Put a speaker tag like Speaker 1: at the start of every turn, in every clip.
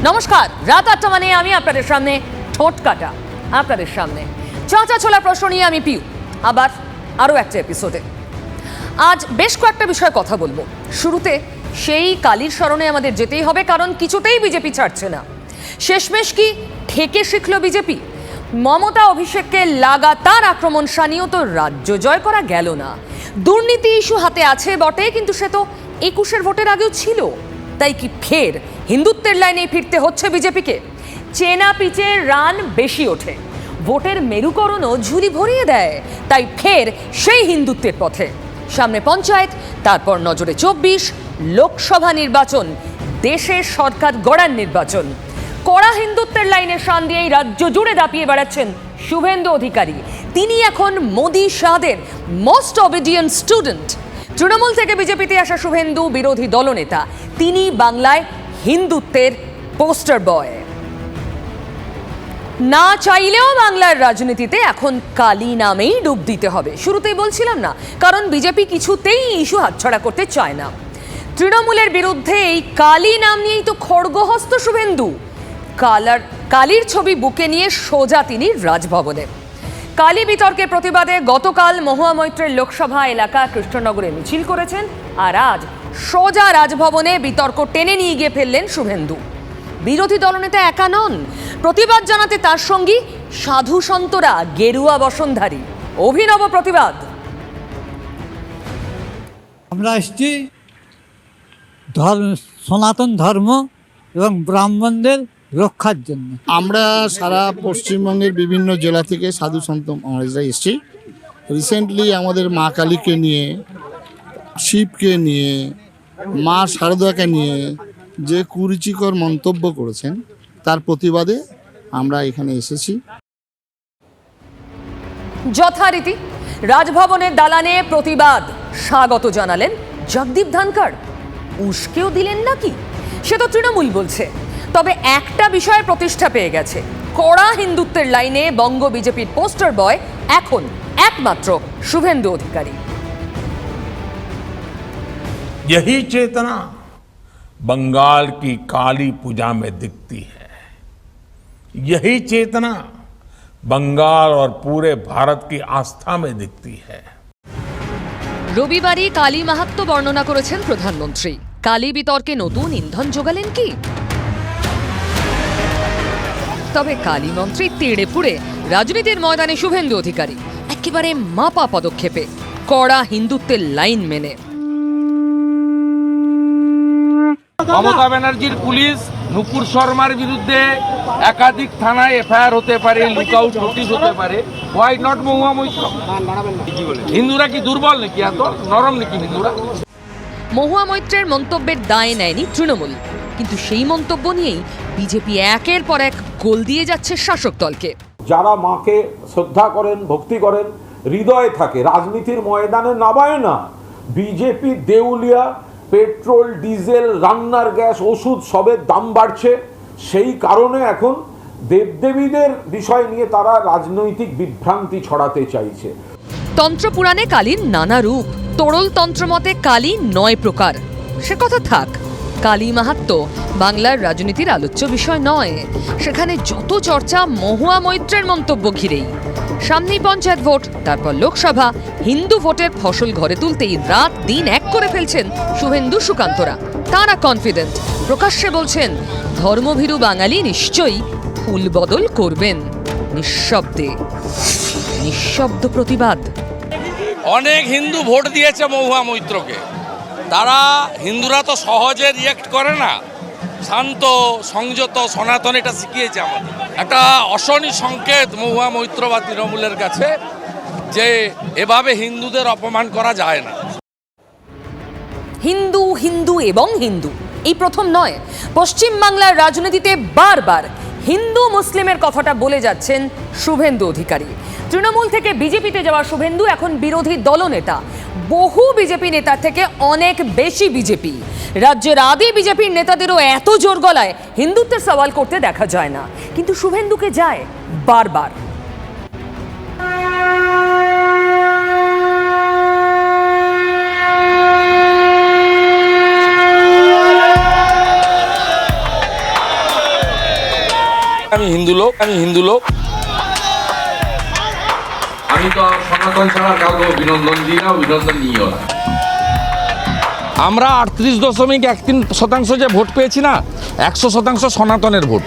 Speaker 1: নমস্কার, রাত ৮টা মানে আমি আপনাদের সামনে ঠোঁট কাটা, আপনাদের সামনে চাঁচা ছোলা প্রশ্ন নিয়ে আমি পিউ, আবার আরও একটা এপিসোডে। আজ বেশ কয়েকটা বিষয়ে কথা বলবো। শুরুতে সেই কালীর স্মরণে আমাদের যেতেই হবে, কারণ কিছুতেই বিজেপি ছাড়ছে না। শেষমেশ কি ঠেকে শিখল বিজেপি? মমতা অভিষেককে লাগাতার আক্রমণ শানিয়েও তো রাজ্য জয় করা গেল না। দুর্নীতি ইস্যু হাতে আছে বটে, কিন্তু সে তো ২১-এর ভোটের আগেও ছিল। তাই কি ফের হিন্দুত্বের লাইনে ফিরতে হচ্ছে বিজেপিকে? চেনা পিচের রান বেশি ওঠে, ভোটের মেরুকরণও ঝুলি ভরিয়ে দেয়। তাই ফের সেই হিন্দুত্বের পথে। সামনে পঞ্চায়েত, তারপর নজরে ২৪ লোকসভা নির্বাচন, দেশের সরকার গড়ার নির্বাচন। কড়া হিন্দুত্বের লাইনে শান দিয়েই রাজ্য জুড়ে দাপিয়ে বেড়াচ্ছেন শুভেন্দু অধিকারী। তিনি এখন মোদি শাহদের মোস্ট অবিডিয়েন্ট স্টুডেন্ট। তৃণমূল থেকে বিজেপিতে আসা শুভেন্দু বিরোধী দলনেতা, তিনি বাংলায় হিন্দুত্বের পোস্টার বয়। না চাইলেও বাংলার রাজনীতিতে এখন কালী নামেই ডুব দিতে হবে। শুরুতেই বলছিলাম না, কারণ বিজেপি কিছুতেই ইস্যু হাতছাড়া করতে চায় না। তৃণমূলের বিরুদ্ধে এই কালী নাম নিয়েই তো খড়গহস্ত শুভেন্দু। কালীর ছবি বুকে নিয়ে সোজা তিনি রাজভবনে। কালী বিতর্কের প্রতিবাদে গতকাল মহুয়া মৈত্রের লোকসভা এলাকা কৃষ্ণনগরে মিছিল করেছেন, আর আজ সোজা রাজভবনে বিতর্ক টেনে নিয়ে গিয়ে ফেললেন শুভেন্দু। বিরোধী দলনেতা একা নন, প্রতিবাদ জানাতে তার সঙ্গী সাধু সন্তরা গেরুয়া বসনধারী। অভিনব প্রতিবাদ।
Speaker 2: আমরা এসেছি সনাতন ধর্ম এবং ব্রাহ্মণদের রক্ষার জন্য।
Speaker 3: আমরা সারা পশ্চিমবঙ্গের বিভিন্ন জেলা থেকে সাধু সন্ত মহারাজরা এসেছি। রিসেন্টলি আমাদের মা কালীকে নিয়ে, শিবকে নিয়ে, মা শারদাকে নিয়ে যে কুরুচিকর মন্তব্য করেছেন, তার প্রতিবাদে আমরা এখানে এসেছি।
Speaker 1: যথারীতি রাজভবনের দালানে প্রতিবাদ স্বাগত জানালেন জগদীপ ধনখড়। উস্কেও দিলেন নাকি সে তো তৃণমূল বলছে, তবে একটা বিষয়ে প্রতিষ্ঠা পেয়ে গেছে। কড়া হিন্দুত্বের লাইনে বঙ্গ বিজেপির পোস্টার বয় এখন একমাত্র শুভেন্দু অধিকারী।
Speaker 4: यही चेतना बंगाल की काली पूजा में दिखती है। यही चेतना बंगाल और पूरे भारत की आस्था में दिखती है।
Speaker 1: রবিবারই কালী মাহাত্ম্য বর্ণনা করেছেন প্রধানমন্ত্রী। কালী বিতর্কে নতুন ইন্ধন যোগালেন কি? তবে কালী মন্ত্রী তেড়ে ফুড়ে রাজনীতির ময়দানে শুভেন্দু অধিকারী একেবারে মাপা পদক্ষেপে, কড়া হিন্দুত্বের লাইন মেনে।
Speaker 5: মমতা ব্যানার্জির পুলিশ নুপুর শর্মার বিরুদ্ধে একাধিক থানায় এফআইআর হতে পারে, লুকআউট নোটিশ হতে পারে। Why not Mahua Moitra? হিন্দুরা কি দুর্বল নাকি, এত নরম নাকি হিন্দুরা?
Speaker 1: মহুয়া মৈত্রের মন্তব্যের দায় নেয়নি তৃণমূল, কিন্তু সেই মন্তব্য নিয়েই বিজেপি একের পর এক গোল দিয়ে যাচ্ছে শাসক দলকে।
Speaker 6: যারা মাকে শ্রদ্ধা করেন, ভক্তি করেন, হৃদয়ে থাকে, রাজনীতির ময়দানে নামায় না। বিজেপি দেউলিয়া, পেট্রোল, ডিজেল, রান্নার গ্যাস, ওষুধ সবের দাম বাড়ছে। সেই কারণে এখন দেবদেবীদের বিষয় নিয়ে তারা রাজনৈতিক বিভ্রান্তি ছড়াতে চাইছে।
Speaker 1: তন্ত্রপুরাণে কালীর নানা রূপ, তোড়ল তন্ত্রমতে কালী ৯ প্রকার। সে কথা থাক, কালী মাহাত্ম্য বাংলার রাজনীতির আলোচ্য বিষয় নয়। সেখানে যত চর্চা মহুয়া মৈত্রের মন্তব্য ঘিরেই। সামনেই পঞ্চায়েত ভোট, তারপর লোকসভা। হিন্দু ভোটের ফসল ঘরে তুলতেই রাত দিন এক করে ফেলছেন শুভেন্দু সুকান্তরা। তারা কনফিডেন্ট, প্রকাশ্যে বলছেন ধর্মভীরু বাঙালি নিশ্চয়ই ফুল বদল করবেন। নিঃশব্দ প্রতিবাদ।
Speaker 5: অনেক হিন্দু ভোট দিয়েছে মহুয়া মৈত্রকে। তারা হিন্দুরা তো সহজে রিয়েক্ট করে না, শান্ত সংযত সনাতন, এটা শিখিয়েছে আমাদের। একটা অশনি সংকেত মহুয়া মৈত্র বা তৃণমূলের কাছে যে এভাবে হিন্দুদের অপমান করা যায় না।
Speaker 1: হিন্দু হিন্দু এবং হিন্দু এই প্রথম নয়, পশ্চিমবাংলার রাজনীতিতে বারবার হিন্দু মুসলিমের কথাটা বলে যাচ্ছেন শুভেন্দু অধিকারী। তৃণমূল থেকে বিজেপিতে যাওয়া শুভেন্দু এখন বিরোধী দলনেতা। বহু বিজেপি নেতার থেকে অনেক বেশি বিজেপি। রাজ্যের আদি বিজেপির নেতাদেরও এত জোর গলায় হিন্দুত্বের সওয়াল করতে দেখা যায় না, কিন্তু শুভেন্দুকে যায় বারবার।
Speaker 5: আমি হিন্দু লোক
Speaker 7: আমি তো সনাতন ছাড়া কাউকে অভিনন্দন দিই না, অভিনন্দন নিও না।
Speaker 5: আমরা 38.13% যে ভোট পেয়েছি না, 100% সনাতনের ভোট।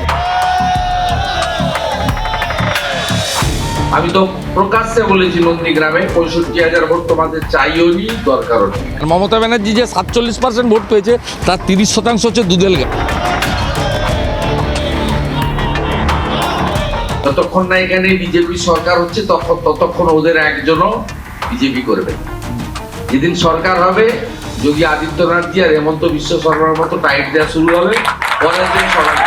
Speaker 7: আমি তো প্রকাশ্যে বলেছি নন্দীগ্রামে 65,000 ভোট তোমাদের চাইও নি, দরকারও নেই।
Speaker 5: মমতা ব্যানার্জি যে 47% ভোট পেয়েছে তার 30% হচ্ছে দুদেল।
Speaker 7: যতক্ষণ না এখানে বিজেপি সরকার হচ্ছে ততক্ষণ ওদের একজনও বিজেপি করবে। যেদিন সরকার হবে, যোগী আদিত্যনাথজি আর হেমন্ত বিশ্ব শর্মার মতো টাইট দেওয়া শুরু হবে, পরের দিন সবাই।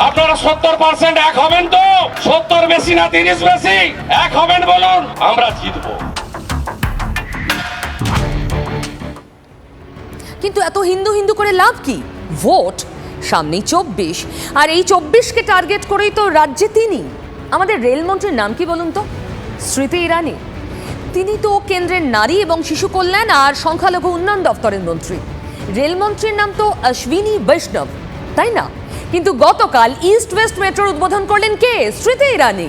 Speaker 5: আপনারা 70% এক হবেন তো? 70 বেশি না 30 বেশি? এক হবেন বলুন, আমরা জিতবো।
Speaker 1: কিন্তু এত হিন্দু হিন্দু করে লাভ কি? ভোট সামনেই 24, আর এই 24কে টার্গেট করেই তো রাজ্যে তিনি। আমাদের রেলমন্ত্রীর নাম কি বলুন তো? স্মৃতি ইরানি। তিনি তো কেন্দ্রের নারী এবং শিশু কল্যাণ আর সংখ্যালঘু উন্নয়ন দপ্তরের মন্ত্রী। রেলমন্ত্রীর নাম তো অশ্বিনী বৈষ্ণব, তাই না? কিন্তু গতকাল ইস্ট ওয়েস্ট মেট্রোর উদ্বোধন করলেন কে? স্মৃতি ইরানি।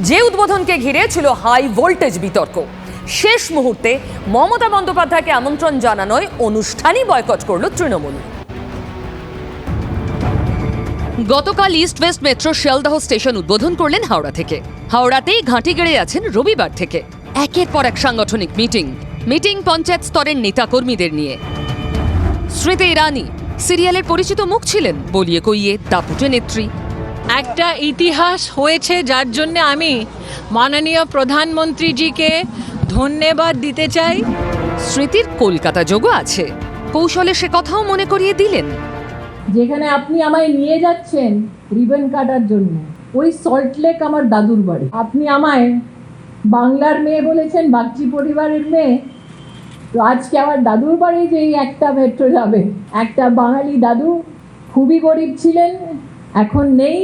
Speaker 1: যে উদ্বোধনকে ঘিরে ছিল হাই ভোল্টেজ বিতর্ক। শেষ মুহূর্তে মমতা বন্দ্যোপাধ্যায়কে আমন্ত্রণ জানানোয় অনুষ্ঠানই বয়কট করল তৃণমূল। গতকাল east West metro Sealdah station উদ্বোধন করলেন হাওড়া থেকে। হাওড়াতেই ঘাঁটি গেড়ে আছেন রবিবার থেকে। একের পর এক সাংগঠনিক মিটিং পঞ্চায়েত স্তরের নেতাকর্মীদের নিয়ে। স্মৃতি ইরানি সিরিয়ালের পরিচিত মুখ ছিলেন, বলিয়ে কইয়ে দাপুটে নেত্রী।
Speaker 8: একটা ইতিহাস হয়েছে, যার জন্য আমি মাননীয় প্রধানমন্ত্রীজিকে ধন্যবাদ দিতে চাই।
Speaker 1: স্মৃতির কলকাতা যোগও আছে, কৌশলে সে কথাও মনে করিয়ে দিলেন।
Speaker 8: যেখানে আপনি আমায় নিয়ে যাচ্ছেন রিবন কাটার জন্য, ওই সল্টলেক আমার দাদুর বাড়ি। আপনি আমায় বাংলার মেয়ে বলেছেন, বাগচি পরিবারের মেয়ে। তো আজকে আমার দাদুর বাড়ি যে একটা মেট্রো যাবে, একটা বাঙালি দাদু খুবই গরিব ছিলেন, এখন নেই।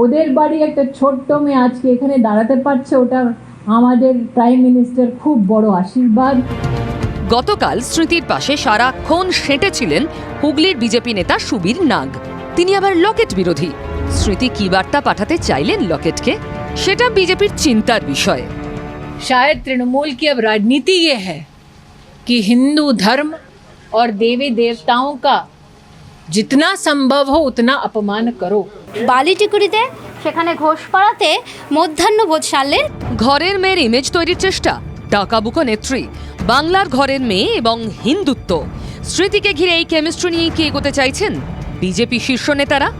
Speaker 8: ওদের বাড়ি একটা ছোট্ট মেয়ে আজকে এখানে দাঁড়াতে পারছে, ওটা আমাদের প্রাইম মিনিস্টার খুব বড় আশীর্বাদ।
Speaker 1: গতকাল স্মৃতির পাশে সারাক্ষণ সেঁটেছিলেন হুগলির বিজেপি নেতা সুবীর নাগ। তিনি আবার লকেট বিরোধী। স্মৃতি কি বার্তা পাঠাতে চাইলেন লকেটকে, সেটা বিজেপির চিন্তার বিষয়।
Speaker 8: शायद तृणमूल की अब राजनीति ये है कि हिंदू धर्म और देवी देवताओं का जितना संभव हो उतना अपमान करो।
Speaker 9: বালিটিকুড়িতে সেখানে ঘোষপাড়াতে মধ্যাহ্নভোজ সারলেন।
Speaker 1: ঘরের মেয়ের ইমেজ তৈরির চেষ্টা, টাকাবুকো নেত্রী, বাংলার ঘরের মেয়ে এবং হিন্দুত্ব। স্মৃতিকে ঘিরে এই কেমিস্ট্রি নিয়ে কি এগোতে চাইছেন বিজেপি শীর্ষ নেতারা?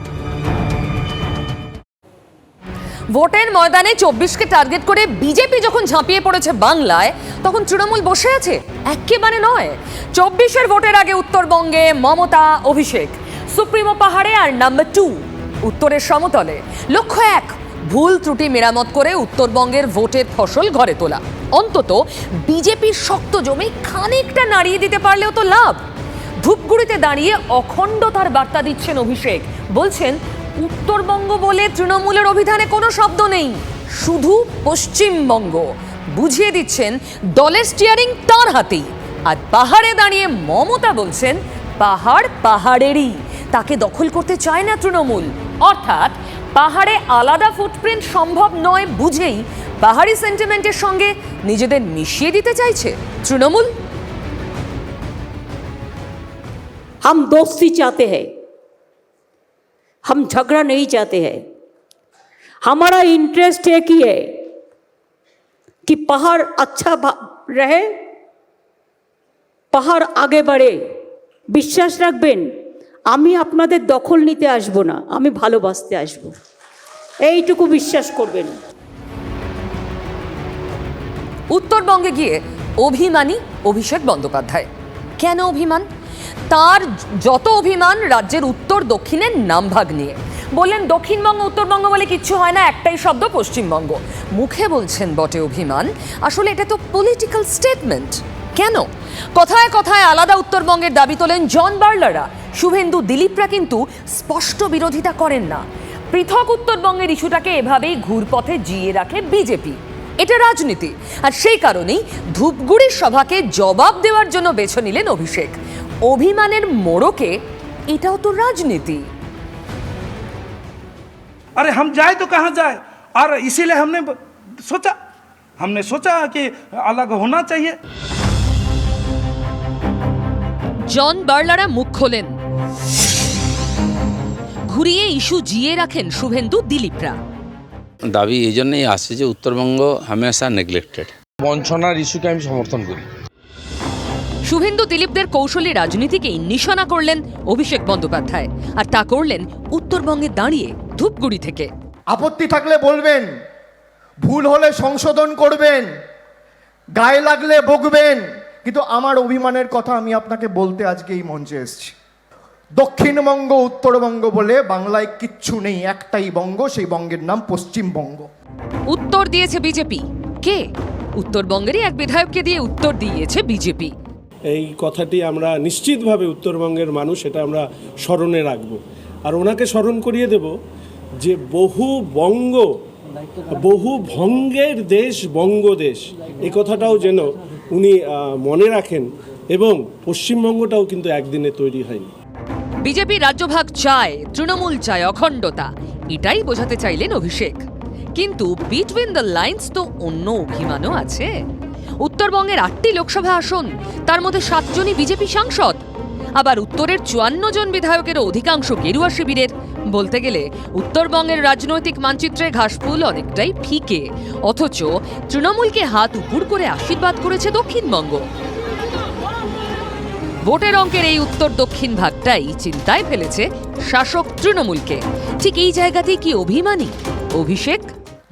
Speaker 1: ভোটের ময়দানে 24কে টার্গেট করে বিজেপি যখন ঝাঁপিয়ে পড়েছে বাংলায়, তখন তৃণমূল বসে আছে? একেবারে নয়। 24-এর ভোটের আগে উত্তরবঙ্গে মমতা, অভিষেক, সুপ্রিমো পাহাড়ে আর নাম্বার 2 উত্তরের সমতলে। লক্ষ্য এক, ভুল ত্রুটি মেরামত করে উত্তরবঙ্গের ভোটের ফসল ঘরে তোলা। অন্তত বিজেপির শক্ত জমি খানিকটা নাড়িয়ে দিতে পারলেও তো লাভ। ধূপগুড়িতে দাঁড়িয়ে অখণ্ডতার বার্তা দিচ্ছেন অভিষেক, বলছেন উত্তরবঙ্গ বলে তৃণমূলের অভিধানে কোনো শব্দ নেই, শুধু পশ্চিমবঙ্গ। বুঝিয়ে দিচ্ছেন দলের স্টিয়ারিং তাঁর হাতেই। আর পাহাড়ে দাঁড়িয়ে মমতা বলছেন পাহাড় পাহাড়েরই, তাকে দখল করতে চায় না তৃণমূল। অর্থাৎ পাহাড়ে আলাদা ফুটপ্রিন্ট সম্ভব নয় বুঝেই পাহাড়ি সেন্টিমেন্টের সঙ্গে নিজেদের মিশিয়ে দিতে চাইছে তৃণমূল।
Speaker 10: हम दोस्ती चाहते हैं, हम झगड़ा नहीं चाहते हैं। हमारा इंटरेस्ट एक ही है कि पहाड़ अच्छा रहे, पहाड़ आगे बढ़े। বিশ্বাস রাখবেন, আমি আপনাদের দখল নিতে আসব না, আমি ভালোবাসতে আসব, এইটুকু বিশ্বাস করবেন।
Speaker 1: উত্তরবঙ্গে গিয়ে অভিমানী অভিষেক বন্দ্যোপাধ্যায়। কেন অভিমান? তার যত অভিমান রাজ্যের উত্তর দক্ষিণের নামভাগ নিয়ে। বললেন দক্ষিণবঙ্গ উত্তরবঙ্গ বলে কিচ্ছু হয় না, একটাই শব্দ পশ্চিমবঙ্গ। মুখে বলছেন বটে অভিমান, আসলে এটা তো পলিটিক্যাল স্টেটমেন্ট। কেন? কথায় কথায় আলাদা উত্তরবঙ্গের দাবি তোলেন জন বার্লাররা। শুভেন্দু, দিলীপরা কিন্তু স্পষ্ট বিরোধিতা করেন না। পৃথক উত্তরবঙ্গের ইস্যুটাকে এভাবেই ঘুরপথে জিয়ে রাখে বিজেপি। এটা রাজনীতি, আর সেই কারণেই ধূপগুড়ির সভাকে জবাব দেওয়ার জন্য বেছে নিলেন অভিষেক। অভিমানের মোড়কে এটাও তো রাজনীতি।
Speaker 11: अरे हम जाए तो कहाँ जाए, और इसीलिए हमने सोचा कि अलग होना चाहिए।
Speaker 1: জন বার্লারা মুখ খোলেন, ঘুরিয়ে ইস্যু জিয়ে রাখেন শুভেন্দু দিলীপরা।
Speaker 5: দাবি এই জন্যই আসছে যে উত্তরবঙ্গ হামেশা নেগলেক্টেড। বঞ্চনার ইস্যুকে আমি সমর্থন করি।
Speaker 1: শুভেন্দু দিলীপদের কৌশলী রাজনীতিকেই নিশানা করলেন অভিষেক বন্দ্যোপাধ্যায়, আর তা করলেন উত্তরবঙ্গে দাঁড়িয়ে ধূপগুড়ি থেকে।
Speaker 12: আপত্তি থাকলে বলবেন, ভুল হলে সংশোধন করবেন, গায়ে লাগলে বকবেন, কিন্তু আমার অভিমানের কথা আমি আপনাকে বলতে আজকে এই মঞ্চে এসেছি। দক্ষিণবঙ্গ উত্তরবঙ্গ বলে বাংলায় কিচ্ছু নেই, একটাই বঙ্গ, সেই বঙ্গের নাম পশ্চিমবঙ্গ।
Speaker 1: উত্তর দিয়েছে বিজেপি। কে? উত্তরবঙ্গেরই এক বিধায়ককে দিয়ে উত্তর দিয়েছে বিজেপি।
Speaker 11: এই কথাটি আমরা নিশ্চিতভাবে উত্তরবঙ্গের মানুষ এটা আমরা স্মরণে রাখব, আর ওনাকে স্মরণ করিয়ে দেব যে বহু ভঙ্গের দেশ বঙ্গদেশ, এই কথাটাও যেন উনি মনে রাখেন, এবং পশ্চিমবঙ্গটাও কিন্তু একদিনে তৈরি হয়নি।
Speaker 1: বিজেপি রাজ্যভাগ চায়, তৃণমূল চায় অখণ্ডতা, এটাই বোঝাতে চাইলেন অভিষেক। কিন্তু বিটুইন দ্য লাইন্স তো অন্য অভিমানও আছে। উত্তরবঙ্গের 8টি লোকসভা আসন, তার মধ্যে 7 জনই বিজেপি সাংসদ। আবার উত্তরের 54 জন বিধায়কেরও অধিকাংশ গেরুয়া শিবিরের। বলতে গেলে উত্তরবঙ্গের রাজনৈতিক মানচিত্রে ঘাসফুল অনেকটাই ফিকে, অথচ তৃণমূলকে হাত উপুড় করে আশীর্বাদ করেছে দক্ষিণবঙ্গ। ভোটের অঙ্কের এই উত্তর দক্ষিণ ভাগটাই চিন্তায় ফেলেছে শাসক তৃণমূলকে। ঠিক এই জায়গাতেই কি অভিমানী অভিষেক?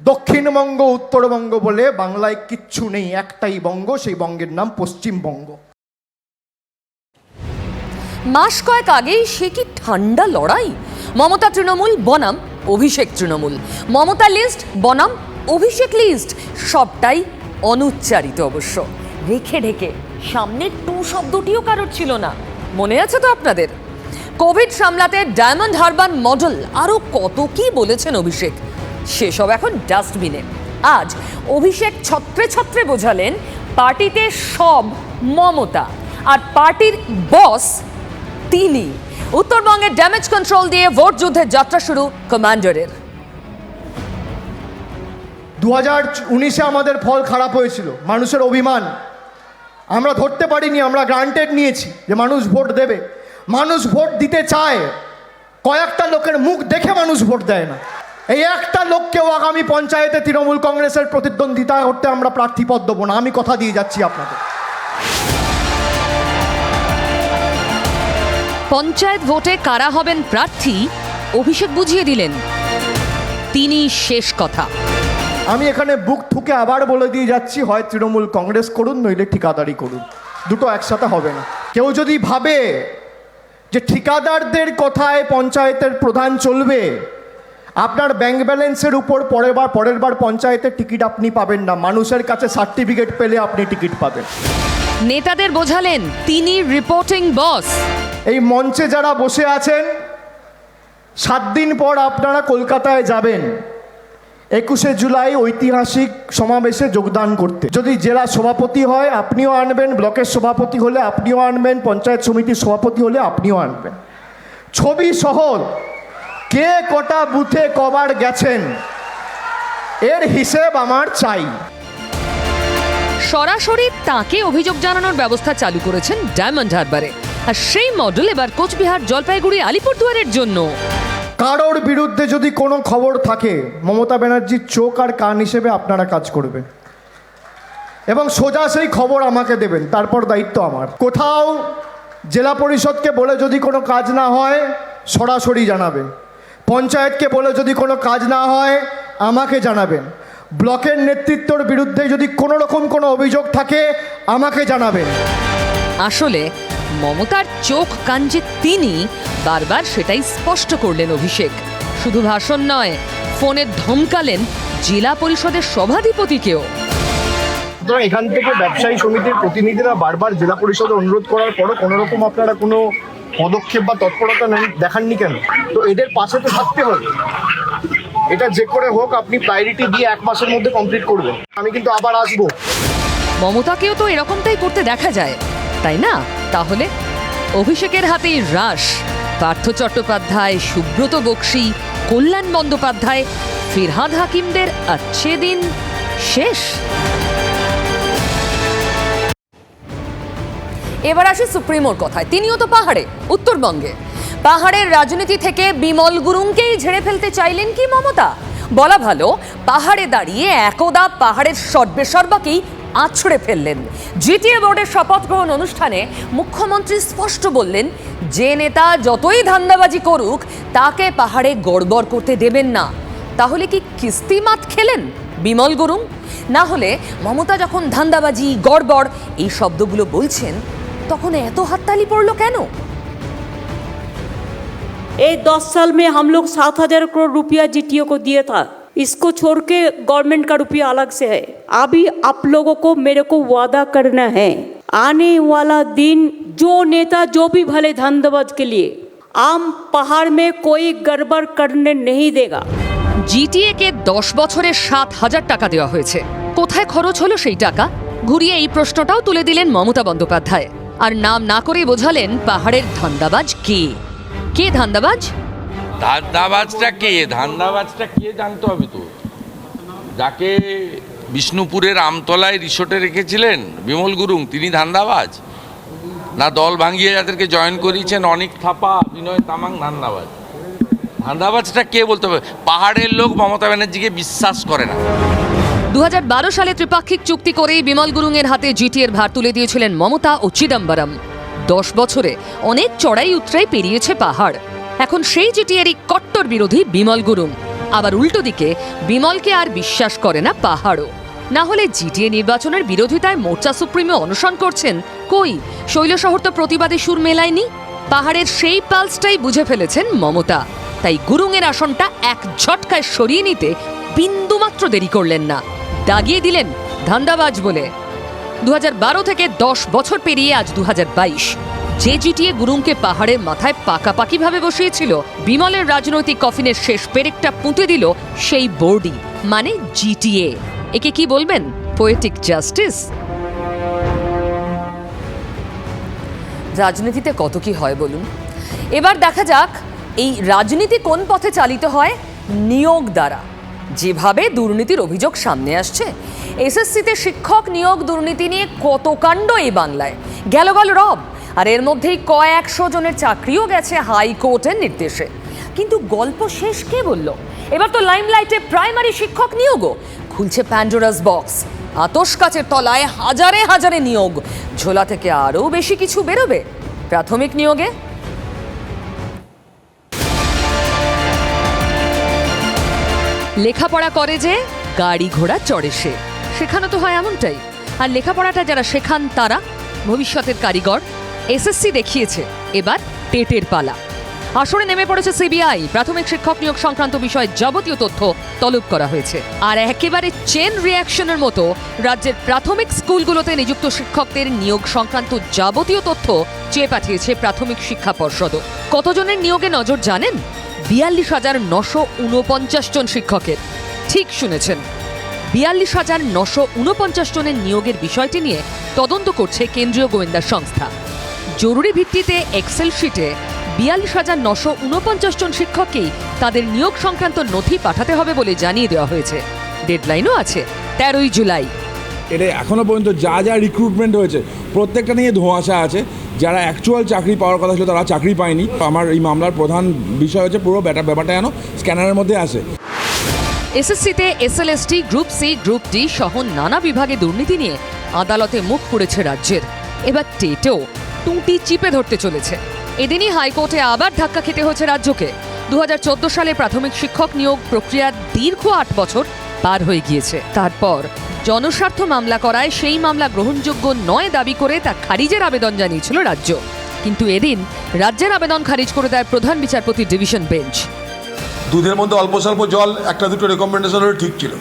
Speaker 12: দক্ষিণবঙ্গ উত্তরবঙ্গ বলে বাংলায় কিচ্ছু নেই, একটাই বঙ্গ, সেই বঙ্গের নাম পশ্চিমবঙ্গ।
Speaker 1: মাস কয়েক আগেই সে কি ঠান্ডা লড়াই! মমতা তৃণমূল বনাম অভিষেক তৃণমূল, মমতা লিস্ট বনাম অভিষেক লিস্ট, সবটাই অনুচ্চারিত অবশ্য, রেখে ঢেকে। সামনে টু শব্দটিও কারোর ছিল না। মনে আছে তো আপনাদের? কোভিড সামলাতে ডায়মন্ড হারবার মডেল, আরও কত কি বলেছেন অভিষেক, সেসব এখন ডাস্টবিনে। আজ অভিষেক ছত্রে ছত্রে বোঝালেন পার্টিতে সব মমতা, আর পার্টির বস তিনি। উত্তরবঙ্গের ড্যামেজ কন্ট্রোল দিয়ে ভোট যুদ্ধের যাত্রা শুরু কমান্ডারের।
Speaker 12: 2019-এ আমাদের ফল খারাপ হয়েছিল, মানুষের অভিমান আমরা ধরতে পারিনি, আমরা গ্রান্টেড নিয়েছি যে মানুষ ভোট দেবে। মানুষ ভোট দিতে চায়, কয়েকটা লোকের মুখ দেখে মানুষ ভোট দেয় না। এই একটা লোককেও আগামী পঞ্চায়েতে তৃণমূল কংগ্রেসের প্রতিদ্বন্দ্বিতা করতে আমরা প্রার্থীপদ দেবো না, আমি কথা দিয়ে যাচ্ছি আপনাদের।
Speaker 1: পঞ্চায়েত ভোটে কারা হবেন প্রার্থী অভিষেক বুঝিয়ে দিলেন, তিনি শেষ কথা।
Speaker 12: আমি এখানে বুক ঠুকে আবার বলে দিয়ে যাচ্ছি, হয় তৃণমূল কংগ্রেস করুন, নইলে ঠিকাদারি করুন, দুটো একসাথে হবে না। কেউ যদি ভাবে যে ঠিকাদারদের কথায় পঞ্চায়েতের প্রধান চলবে, আপনার ব্যাংক ব্যালেন্সের উপর পরের বার পঞ্চায়েতের টিকিট আপনি পাবেন না, মানুষের কাছে সার্টিফিকেট পেলে আপনি টিকিট পাবেন।
Speaker 1: নেতাদের বোঝালেন তিনি রিপোর্টিং বস।
Speaker 12: এই মঞ্চে যারা বসে আছেন, 7 দিন পর আপনারা কলকাতায় যাবেন 21শে জুলাই ঐতিহাসিক সমাবেশে যোগদান করতে। যদি জেলা সভাপতি হয় আপনিও আনবেন, ব্লকের সভাপতি হলে আপনিও আনবেন, পঞ্চায়েত সমিতির সভাপতি হলে আপনিও আনবেন। ছবি সহ কে কটা বুথে কবার গেছেন এর হিসেব আমার চাই।
Speaker 1: সরাসরি তাকে অভিযোগ জানানোর ব্যবস্থা চালু করেছেন ডায়মন্ড হারবারে, আর সেই মডেল এবার কোচবিহার, জলপাইগুড়ি, আলিপুরদুয়ারের জন্য।
Speaker 12: কারোর বিরুদ্ধে যদি কোনো খবর থাকে, মমতা ব্যানার্জির চোখ আর কান হিসেবে আপনারা কাজ করবেন এবং সোজা সেই খবর আমাকে দেবেন, তারপর দায়িত্ব আমার। কোথাও জেলা পরিষদকে বলে যদি কোনো কাজ না হয় সরাসরি জানাবেন, পঞ্চায়েতকে বলে যদি কোনো কাজ না হয় আমাকে জানাবেন, ব্লকের নেতৃত্বর বিরুদ্ধে যদি কোনো রকম কোনো অভিযোগ থাকে আমাকে জানাবেন।
Speaker 1: আসলে মমতার চোখ কান যে তিনি, বারবার সেটাই স্পষ্ট করলেন অভিষেক। শুধু ভাষণ নয়, ফোনে ধমকালেন জেলা পরিষদের সভাধিপতিকেও।
Speaker 12: সুতরাং এখান থেকে ব্যবসায়ী সমিতির প্রতিনিধিরা বারবার জেলা পরিষদে অনুরোধ করার পরও কোনো রকম আপনারা কোনো পদক্ষেপ বা তৎপরতা দেখাননি কেন? তো এদের পাশে তো থাকতে হবে, এটা যে করে হোক আপনি প্রায়োরিটি দিয়ে 1 মাসের মধ্যে কমপ্লিট করবেন। আমি কিন্তু আবার আসবো।
Speaker 1: মমতাকেও তো এরকমটাই করতে দেখা যায়, তাই না? তাহলে অভিষেকের হাতেই রাশ। পার্থ চট্টোপাধ্যায়, সুব্রত বক্সী, কল্যাণ বন্দ্যোপাধ্যায়, ফিরহাদ হাকিমদের अच्छे দিন শেষ। এবার আসি সুপ্রিমোর কথায়। তিনিও তো পাহাড়ে, উত্তরবঙ্গে। পাহাড়ের রাজনীতি থেকে বিমল গুরুংকেই ঝেড়ে ফেলতে চাইলেন কি মমতা? বলা ভালো, পাহাড়ে দাঁড়িয়ে একদা পাহাড়ের সর্বেসর্বাকেই আছড়ে ফেললেন। জিটিএ বোর্ডের শপথ গ্রহণ অনুষ্ঠানে মুখ্যমন্ত্রী স্পষ্ট বললেন, যে নেতা যতই ধান্দাবাজি করুক তাকে পাহাড়ে গড়বড় করতে দেবেন না। তাহলে কি কিস্তিমাত খেলেন বিমল গুরুং? না হলে মমতা যখন ধান্দাবাজি, গড়বড় এই শব্দগুলো বলছেন তখন এত হাততালি পড়লো কেন?
Speaker 10: ये 10 साल में हम लोग 7,000 करोड़ रुपया जीटीओ को दिया था। इसको छोड़ के गवर्नमेंट का रुपया अलग से है। अभी आप लोगों को मेरे को वादा करना है, आने वाला दिन जो नेता जो भी भले धंधेबाज के लिए आम पहाड़ में कोई गड़बड़ करने नहीं देगा।
Speaker 1: জিটিএ কে 10 বছরে 7,000 টাকা দেওয়া হয়েছে। কোথায় খরচ হলো সেই টাকা? ঘুরিয়ে এই প্রশ্নটাও তুলে দিলেন মমতা বন্দ্যোপাধ্যায়। আর নাম না করেই বোঝালেন পাহাড়ের ধান্দাবাজ কে। কে ধান্দাবাজ?
Speaker 5: ধান্দাবাজটা কে? ধান্দাবাজটা কে জানতে হবে তো। যাকে বিষ্ণুপুরের আমতলায় রিসোর্টে রেখেছিলেন বিমল গুরুং, তিনি ধান্দাবাজ? না দল ভাঙিয়ে যাদেরকে জয়েন করিয়েছেন অনেক থাপা, বিনয় তামাং ধান্দাবাজ? ধান্দাবাজটা কে বলতে হবে? পাহাড়ের লোক মমতা ব্যানার্জিকে বিশ্বাস করে না।
Speaker 1: 2012 সালে ত্রিপাক্ষিক চুক্তি করেই বিমল গুরুংয়ের হাতে জিটিএর ভার তুলে দিয়েছিলেন মমতা ও চিদম্বরম। 10 বছরে অনেক চড়াই উতরাই পেরিয়েছে পাহাড়। এখন সেই জিটিএরই কট্টর বিরোধী বিমল গুরুং। আবার উল্টো দিকে বিমলকে আর বিশ্বাস করে না পাহাড়ও। না হলে জিটিএ নির্বাচনের বিরোধিতায় মোর্চা সুপ্রিমো অনশন করছেন। কই, শৈলশহর তো প্রতিবাদে সুর মেলায়নি। পাহাড়ের সেই পালসটাই বুঝে ফেলেছেন মমতা। তাই গুরুংয়ের আসনটা এক ঝটকায় সরিয়ে নিতে বিন্দুমাত্র দেরি করলেন না। দাগিয়ে দিলেন ধান্দাবাজ বলে। 2012 থেকে 10 বছর পেরিয়ে আজ 2022। যে জিটিএ গুরুংকে পাহাড়ের মাথায় পাকাপাকিভাবে বসিয়েছিল, বিমলের রাজনৈতিক কফিনের শেষ পেরেকটা পুঁতে দিল সেই বোর্ডই, মানে জিটিএ। একে কি বলবেন? Poetic justice? রাজনীতিতে কত কি হয় বলুন। এবার দেখা যাক এই রাজনীতি কোন পথে চালিত হয়। নিয়োগ দ্বারা। যেভাবে দুর্নীতির অভিযোগ সামনে আসছে, এসএসসিতে শিক্ষক নিয়োগ দুর্নীতি নিয়ে কত কাণ্ড এই বাংলায়। গেল রব, আর এর মধ্যেই কয়েকশো জনের চাকরিও গেছে হাইকোর্টের নির্দেশে। কিন্তু গল্প শেষ কে বলল? এবার তো লাইমলাইটে প্রাইমারি শিক্ষক নিয়োগও। খুলছে প্যান্ডোরাস বক্স। আতশ কাচের তলায় হাজারে হাজারে নিয়োগ। ঝোলা থেকে আরও বেশি কিছু বেরোবে প্রাথমিক নিয়োগে। লেখাপড়া করে যে গাড়ি ঘোড়া চড়ে সে, শেখানো তো হয় এমনটাই। আর লেখাপড়াটা যারা শেখান তারা ভবিষ্যতের কারিগর। এসএসসি দেখিয়েছে, এবার টেটের পালা। আসরে নেমে পড়েছে সিবিআই। প্রাথমিক শিক্ষক নিয়োগ সংক্রান্ত বিষয়ে যাবতীয় তথ্য তলব করা হয়েছে। আর একেবারে চেন রিয়াকশনের মতো রাজ্যের প্রাথমিক স্কুলগুলোতে নিযুক্ত শিক্ষকদের নিয়োগ সংক্রান্ত যাবতীয় তথ্য চেয়ে পাঠিয়েছে প্রাথমিক শিক্ষা পর্ষদও। কতজনের নিয়োগে নজর জানেন? 42,949 জন শিক্ষকের। ঠিক শুনেছেন, 42,949 জনের নিয়োগের বিষয়টি নিয়ে তদন্ত করছে কেন্দ্রীয় গোয়েন্দা সংস্থা। জরুরি ভিত্তিতে এক্সেল শিটে 42,949 জন শিক্ষককেই তাদের নিয়োগ সংক্রান্ত নথি পাঠাতে হবে বলে জানিয়ে দেওয়া হয়েছে। ডেডলাইনও আছে 13ই জুলাই।
Speaker 13: এটা এখনো পর্যন্ত যা যা রিক্রুটমেন্ট হয়েছে প্রত্যেকটা নিয়ে ধোঁয়াশা আছে। যারা অ্যাকচুয়াল চাকরি পাওয়ার কথা ছিল তারা চাকরি পায়নি। আমার এই মামলার প্রধান বিষয় হচ্ছে পুরো ব্যাপারটা যেন স্ক্যানারের মধ্যে আসে।
Speaker 1: এসএসসিতে SLST, group C, group D সহ নানা বিভাগে দুর্নীতি নিয়ে আদালতে মুখ পুড়েছে রাজ্যের। এবার টেটেও টুঁটি চিপে ধরতে চলেছে। এদিনই হাইকোর্টে আবার ধাক্কা খেতে হচ্ছে রাজ্যকে। 2014 সালে প্রাথমিক শিক্ষক নিয়োগ প্রক্রিয়ার দীর্ঘ 8 বছর পার হয়ে গিয়েছে। তারপর জনস্বার্থ মামলা করায় সেই মামলা গ্রহণযোগ্য নয় দাবি করে তা খারিজের আবেদন জানিয়েছিল রাজ্য। কিন্তু এদিন রাজ্যের আবেদন খারিজ করে দেয় প্রধান বিচারপতি ডিভিশন বেঞ্চ।
Speaker 14: দুধের মধ্যে অল্প স্বল্প জল, একটা দুটো রেকমেন্ডেশন হলে ঠিক ছিল।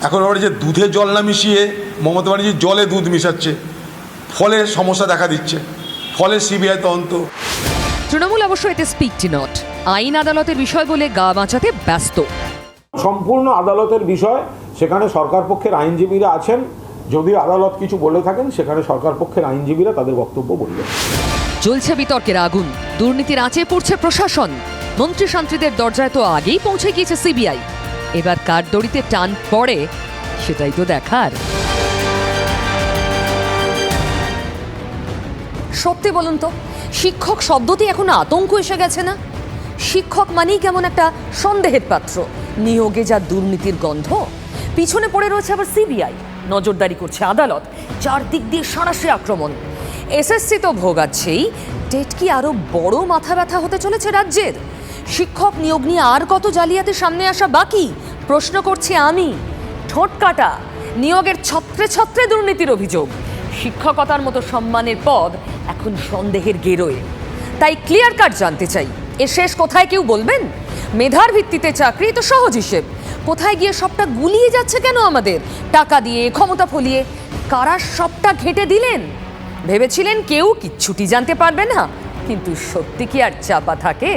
Speaker 14: এখন আবার যে দুধে জল না মিশিয়ে মমতা ব্যানার্জি জলে দুধ মিশাচ্ছে, ফলে সমস্যা দেখা দিচ্ছে। ফলে সিবিআই তদন্ত।
Speaker 1: তৃণমূল অবশ্য এতে স্পিকটি নট। আইন আদালতের বিষয় বলে গা বাঁচাতে ব্যস্ত।
Speaker 6: সম্পূর্ণ আদালতের বিষয়, সেখানে সরকার পক্ষের আইনজীবীরা আছেন। যদি আদালত কিছু বলে থাকেন সেখানে সরকার পক্ষের আইনজীবীরা তাদের বক্তব্য বলবেন।
Speaker 1: জ্বলছে বিতর্কের আগুন। দুর্নীতির আঁচে পড়ছে প্রশাসন। মন্ত্রী শান্তিদের দরজায় তো আগেই পৌঁছে গিয়েছে সিবিআই, এবার কার দড়িতে টান পড়ে সেটাই তো দেখার। সত্যি বলুন তো, শিক্ষক শব্দটি এখন আতঙ্ক এসে গেছে না? শিক্ষক মানেই কেমন একটা সন্দেহের পাত্র, নিয়োগে যা দুর্নীতির গন্ধ, পিছনে পড়ে রয়েছে আবার সিবিআই, নজরদারি করছে আদালত, চারদিক দিয়ে সরাসরি আক্রমণ। এসএসসি তো ভোগাচ্ছেই, টেট কি আরো বড় মাথা ব্যথা হতে চলেছে রাজ্যের? শিক্ষক নিয়োগ নিয়ে আর কত জালিয়াতি সামনে আসা বাকি প্রশ্ন করছি আমি। ঠোঁট কাটা নিয়োগের ছত্রে ছত্রে দুর্নীতির অভিযোগ, শিক্ষকতার মতো সম্মানের পদ এখন সন্দেহের গেরোয়। তাই ক্লিয়ার কাট জানতে চাই, এর শেষ কোথায় কেউ বলবেন? মেধার ভিত্তিতে চাকরি তো সহজ হিসেব, কোথায় গিয়ে সবটা গুলিয়ে যাচ্ছে কেন আমাদের? টাকা দিয়ে, ক্ষমতা ফলিয়ে কারা সবটা ঘেঁটে দিলেন? ভেবেছিলেন কেউ কিচ্ছুটি জানতে পারবে না, কিন্তু সত্যি কি আর চাপা থাকে?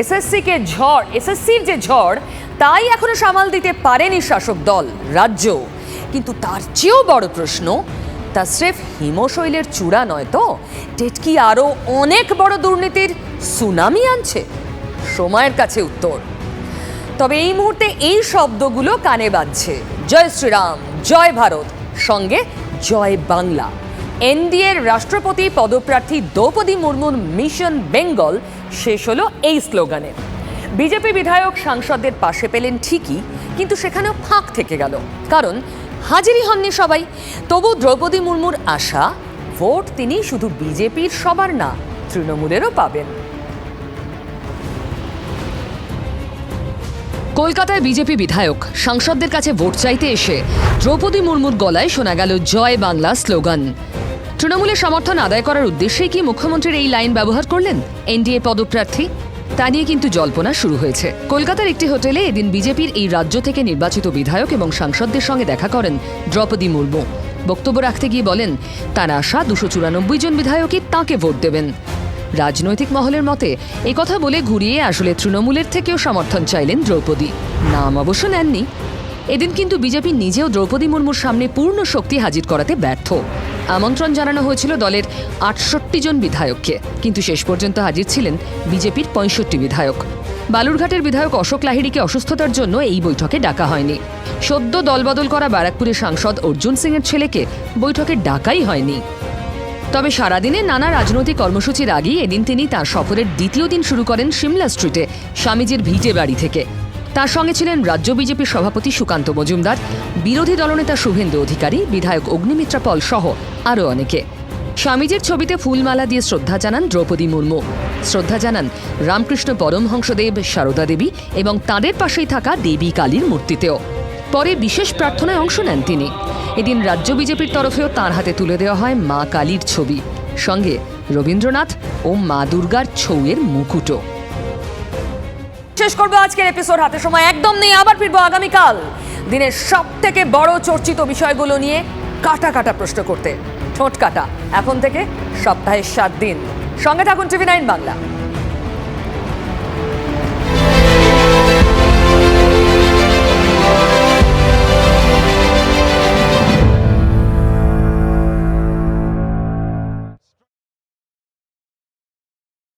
Speaker 1: এসএসসির যে ঝড় তাই এখনো সামাল দিতে পারেনি শাসক দল, রাজ্য। কিন্তু তার চেয়েও বড় প্রশ্ন, তা স্রেফ হিমশৈলের চূড়া নয় তো? টেট কি আরো অনেক বড় দুর্নীতির সুনামি আনছে? সময়ের কাছে উত্তর। তবে এই মুহূর্তে এই শব্দগুলো কানে বাজছে, জয় শ্রীরাম, জয় ভারত, সঙ্গে জয় বাংলা। এনডিএর রাষ্ট্রপতি পদপ্রার্থী দ্রৌপদী মুর্মুর মিশন বেঙ্গল শেষ হলো এই স্লোগানে। বিজেপি বিধায়ক সাংসদদের পাশে পেলেন ঠিকই, কিন্তু সেখানেও ফাঁক থেকে গেল, কারণ হাজিরই হননি সবাই। তবু দ্রৌপদী মুর্মুর আশা, ভোট তিনি শুধু বিজেপির সবার না, তৃণমূলেরও পাবেন। কলকাতায় বিজেপি বিধায়ক সাংসদদের কাছে ভোট চাইতে এসে দ্রৌপদী মুর্মুর গলায় শোনা গেল জয় বাংলা স্লোগান। তৃণমূলের সমর্থন আদায় করার উদ্দেশ্যেই কি মুখ্যমন্ত্রীর এই লাইন ব্যবহার করলেন এনডিএ পদপ্রার্থী? তা নিয়ে কিন্তু জল্পনা শুরু হয়েছে। কলকাতার একটি হোটেলে এদিন বিজেপির এই রাজ্য থেকে নির্বাচিত বিধায়ক এবং সাংসদদের সঙ্গে দেখা করেন দ্রৌপদী মুর্মু। বক্তব্য রাখতে গিয়ে বলেন, তার আশা 294 জন বিধায়কই তাঁকে ভোট দেবেন। রাজনৈতিক মহলের মতে একথা বলে ঘুরিয়ে আসলে তৃণমূলের থেকেও সমর্থন চাইলেন দ্রৌপদী, নাম অবশ্য নেননি। এদিন কিন্তু বিজেপি নিজেও দ্রৌপদী মুর্মুর সামনে পূর্ণ শক্তি হাজির করাতে ব্যর্থ। আমন্ত্রণ জানানো হয়েছিল দলের 68 জন বিধায়ককে, কিন্তু শেষ পর্যন্ত হাজির ছিলেন বিজেপির 65 বিধায়ক। বালুরঘাটের বিধায়ক অশোক লাহিড়িকে অসুস্থতার জন্য এই বৈঠকে ডাকা হয়নি। সদ্য দলবদল করা ব্যারাকপুরের সাংসদ অর্জুন সিংয়ের ছেলেকে বৈঠকে ডাকাই হয়নি। তবে সারাদিনে নানা রাজনৈতিক কর্মসূচির আগেই এদিন তিনি তাঁর সফরের দ্বিতীয় দিন শুরু করেন সিমলা স্ট্রিটে স্বামীজির ভিটে বাড়ি থেকে। তার সঙ্গে ছিলেন রাজ্য বিজেপির সভাপতি সুকান্ত মজুমদার, বিরোধী দলনেতা শুভেন্দু অধিকারী, বিধায়ক অগ্নিমিত্রা পল সহ আরও অনেকে। স্বামীজির ছবিতে ফুলমালা দিয়ে শ্রদ্ধা জানান দ্রৌপদী মুর্মু। শ্রদ্ধা জানান রামকৃষ্ণ পরমহংসদেব, সারদা দেবী এবং তাঁদের পাশেই থাকা দেবী কালীর মূর্তিতেও। পরে বিশেষ প্রার্থনায় অংশ নেন তিনি। এদিন রাজ্য বিজেপির তরফেও তাঁর হাতে তুলে দেওয়া হয় মা কালীর ছবি, সঙ্গে রবীন্দ্রনাথ ও মা দুর্গার ছৌয়ের মুকুটও। শেষ করবো আজকের এপিসোড, হাতে সময় একদম নেই, আবার ফিরবো আগামীকাল দিনের সব থেকে বড় চর্চিত বিষয়গুলো নিয়ে কাটা কাটা প্রশ্ন করতে। ঠোঁট কাটা এখন থেকে সপ্তাহে 7 দিন। সঙ্গে থাকুন TV9 বাংলা।